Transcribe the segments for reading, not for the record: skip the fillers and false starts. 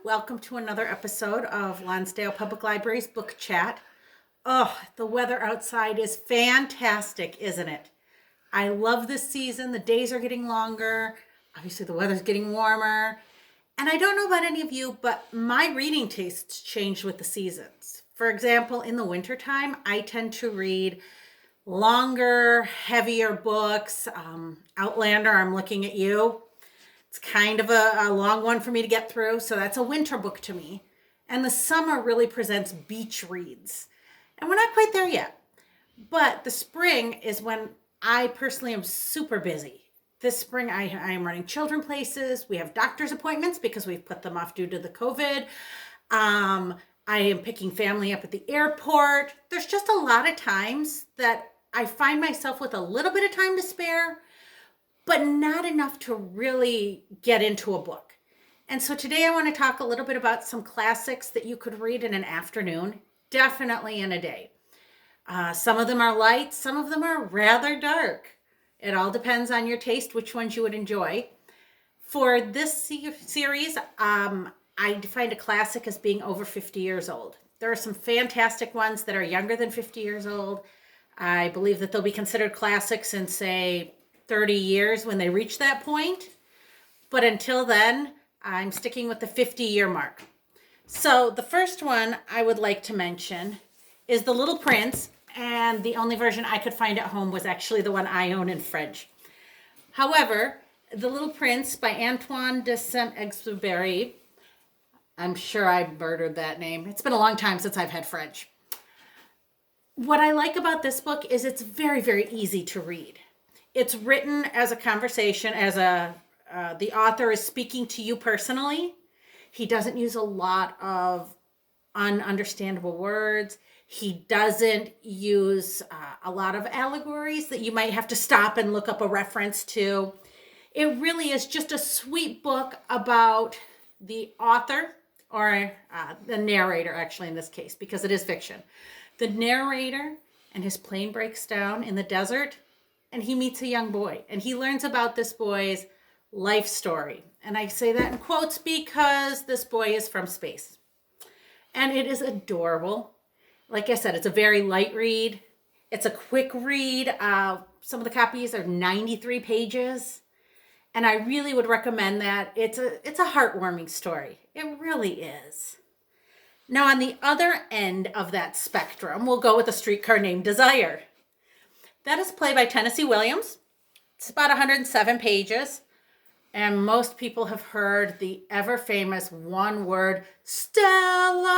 welcome to another episode of Lonsdale Public Library's Book Chat. Oh, the weather outside is fantastic, isn't it? I love this season. The days are getting longer. Obviously, the weather's getting warmer. And I don't know about any of you, but my reading tastes change with the seasons. For example, in the wintertime, I tend to read longer, heavier books. Outlander, I'm looking at you. It's kind of a long one for me to get through, so that's a winter book to me. And the summer really presents beach reads. And we're not quite there yet. But the spring is when I personally am super busy. This spring, I am running children places. We have doctor's appointments because we've put them off due to the COVID. I am picking family up at the airport. There's just a lot of times that I find myself with a little bit of time to spare, but not enough to really get into a book. And so today I want to talk a little bit about some classics that you could read in an afternoon, definitely in a day. Some of them are light, some of them are rather dark. It all depends on your taste, which ones you would enjoy. For this series, I define a classic as being over 50 years old. There are some fantastic ones that are younger than 50 years old. I believe that they'll be considered classics in, say, 30 years when they reach that point. But until then, I'm sticking with the 50-year mark. So the first one I would like to mention is The Little Prince, and the only version I could find at home was actually the one I own in French. However, The Little Prince by Antoine de Saint-Exupéry, I'm sure I murdered that name. It's been a long time since I've had French. What I like about this book is it's very, very easy to read. It's written as a conversation, the author is speaking to you personally. He doesn't use a lot of ununderstandable words. He doesn't use a lot of allegories that you might have to stop and look up a reference to. It really is just a sweet book about the author, or the narrator, actually, in this case, because it is fiction. The narrator and his plane breaks down in the desert, and he meets a young boy, and he learns about this boy's life story. And I say that in quotes because this boy is from space. And it is adorable. Like I said, it's a very light read. It's a quick read. Some of the copies are 93 pages. And I really would recommend that. It's a heartwarming story. It really is. Now, on the other end of that spectrum, we'll go with A Streetcar Named Desire. That is a play by Tennessee Williams. It's about 107 pages. And most people have heard the ever famous one word, Stella.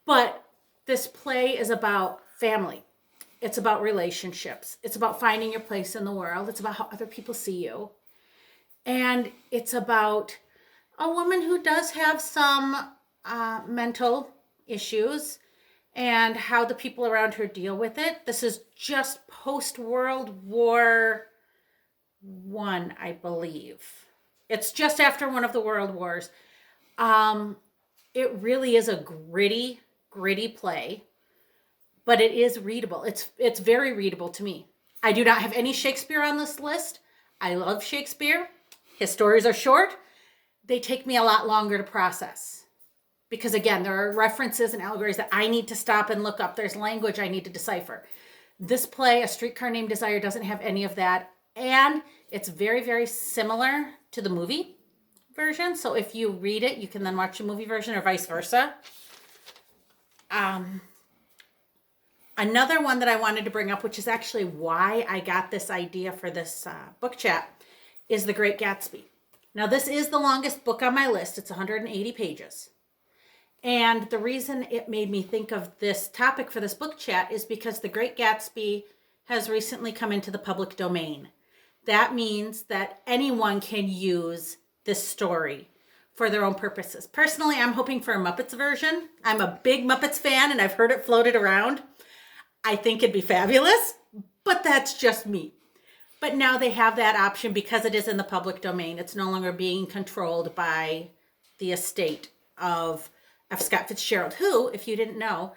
But this play is about family. It's about relationships. It's about finding your place in the world. It's about how other people see you. And it's about a woman who does have some mental issues and how the people around her deal with it. This is just post-World War I, I believe. It's just after one of the world wars. It really is a gritty play, but it is readable. It's very readable to me. I do not have any Shakespeare on this list. I love Shakespeare. His stories are short. They take me a lot longer to process. Because again, there are references and allegories that I need to stop and look up. There's language I need to decipher. This play, A Streetcar Named Desire, doesn't have any of that. And it's very, very similar to the movie version. So if you read it, you can then watch the movie version or vice versa. Another one that I wanted to bring up, which is actually why I got this idea for this book chat, is The Great Gatsby. Now, this is the longest book on my list. It's 180 pages. And the reason it made me think of this topic for this book chat is because The Great Gatsby has recently come into the public domain. That means that anyone can use this story for their own purposes. Personally, I'm hoping for a Muppets version. I'm a big Muppets fan, and I've heard it floated around. I think it'd be fabulous, but that's just me. But now they have that option because it is in the public domain. It's no longer being controlled by the estate of F. Scott Fitzgerald, who, if you didn't know,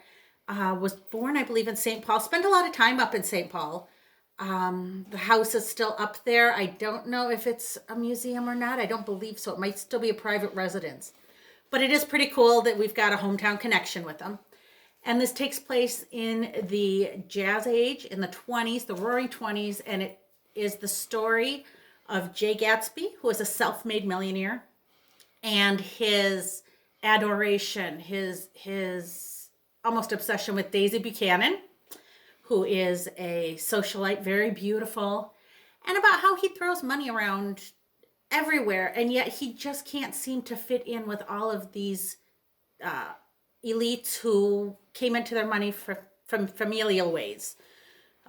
was born, I believe, in St. Paul, spent a lot of time up in St. Paul, The house is still up there. I don't know if it's a museum or not. I don't believe so. It might still be a private residence. But it is pretty cool that we've got a hometown connection with them. And this takes place in the Jazz Age, in the 20s, the Roaring 20s, and it is the story of Jay Gatsby, who is a self-made millionaire, and his adoration, his almost obsession with Daisy Buchanan, who is a socialite, very beautiful, and about how he throws money around everywhere, and yet he just can't seem to fit in with all of these elites who came into their money from familial ways.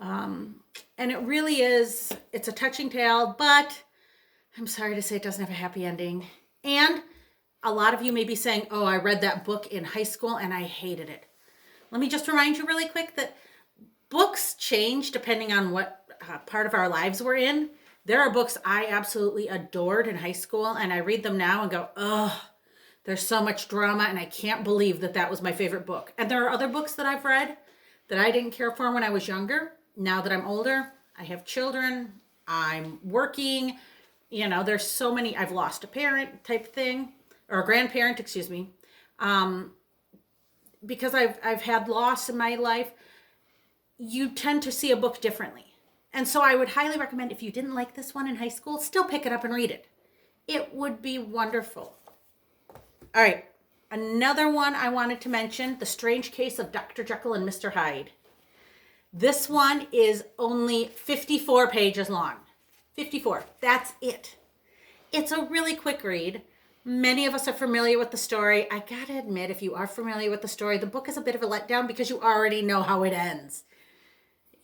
And it really is, it's a touching tale, but I'm sorry to say it doesn't have a happy ending. And a lot of you may be saying, oh, I read that book in high school and I hated it. Let me just remind you really quick that books change depending on what part of our lives we're in. There are books I absolutely adored in high school, and I read them now and go, oh, there's so much drama, and I can't believe that that was my favorite book. And there are other books that I've read that I didn't care for when I was younger. Now that I'm older, I have children, I'm working, there's so many, I've lost a parent type thing, or a grandparent, excuse me. Because I've had loss in my life, you tend to see a book differently. And so I would highly recommend, if you didn't like this one in high school, still pick it up and read it. It would be wonderful. All right, another one I wanted to mention, The Strange Case of Dr. Jekyll and Mr. Hyde. This one is only 54 pages long. 54, that's it. It's a really quick read. Many of us are familiar with the story. I gotta admit, if you are familiar with the story, the book is a bit of a letdown because you already know how it ends.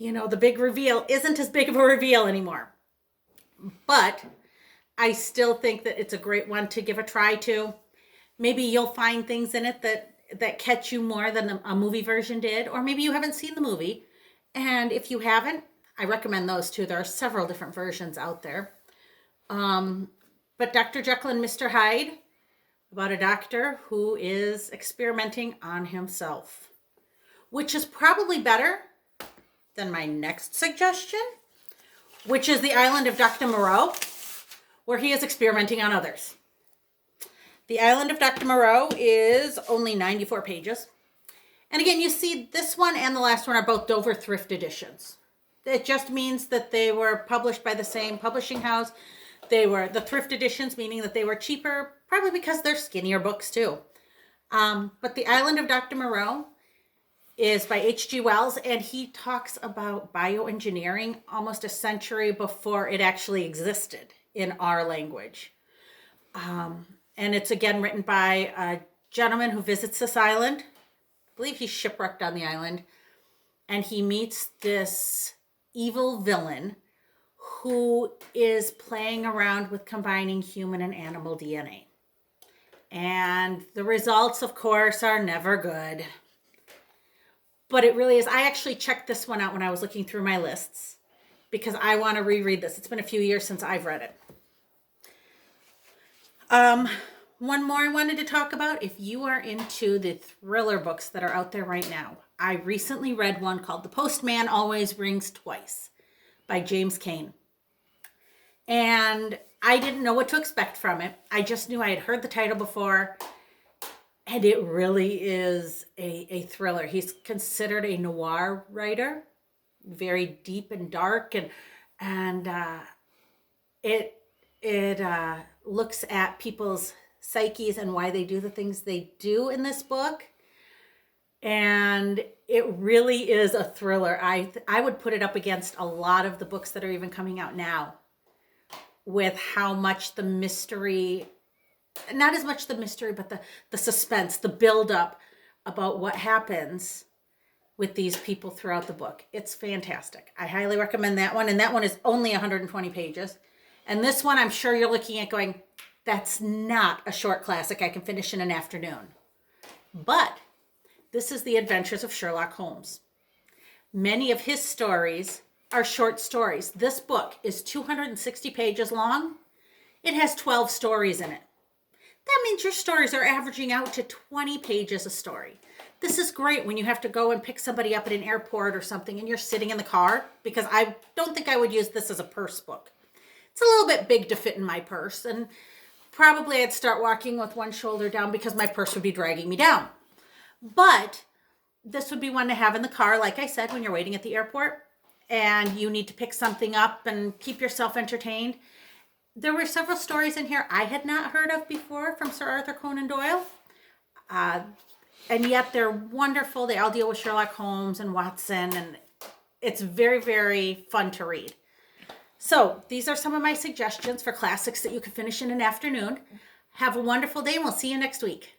The big reveal isn't as big of a reveal anymore. But I still think that it's a great one to give a try to. Maybe you'll find things in it that catch you more than a movie version did, or maybe you haven't seen the movie. And if you haven't, I recommend those too. There are several different versions out there. But Dr. Jekyll and Mr. Hyde, about a doctor who is experimenting on himself, which is probably better than my next suggestion, which is The Island of Dr. Moreau, where he is experimenting on others. The Island of Dr. Moreau is only 94 pages. And again, you see this one and the last one are both Dover thrift editions. It just means that they were published by the same publishing house. They were the thrift editions, meaning that they were cheaper, probably because they're skinnier books too. But The Island of Dr. Moreau is by H.G. Wells, and he talks about bioengineering almost a century before it actually existed in our language. And it's again written by a gentleman who visits this island. I believe he's shipwrecked on the island. And he meets this evil villain who is playing around with combining human and animal DNA. And the results, of course, are never good. But it really is. I actually checked this one out when I was looking through my lists because I want to reread this. It's been a few years since I've read it. One more I wanted to talk about. If you are into the thriller books that are out there right now, I recently read one called The Postman Always Rings Twice by James Cain. And I didn't know what to expect from it. I just knew I had heard the title before. And it really is a thriller. He's considered a noir writer, very deep and dark, and it looks at people's psyches and why they do the things they do in this book. And it really is a thriller. I would put it up against a lot of the books that are even coming out now, with how much the mystery, not as much the mystery, but the suspense, the buildup about what happens with these people throughout the book. It's fantastic. I highly recommend that one. And that one is only 120 pages. And this one, I'm sure you're looking at going, that's not a short classic I can finish in an afternoon. But this is The Adventures of Sherlock Holmes. Many of his stories are short stories. This book is 260 pages long. It has 12 stories in it. that means your stories are averaging out to 20 pages a story. This is great when you have to go and pick somebody up at an airport or something and you're sitting in the car, because I don't think I would use this as a purse book. It's a little bit big to fit in my purse, and probably I'd start walking with one shoulder down because my purse would be dragging me down. But this would be one to have in the car, like I said, when you're waiting at the airport and you need to pick something up and keep yourself entertained. There were several stories in here I had not heard of before from Sir Arthur Conan Doyle. And yet they're wonderful. They all deal with Sherlock Holmes and Watson, and it's very, very fun to read. So these are some of my suggestions for classics that you can finish in an afternoon. Have a wonderful day, and we'll see you next week.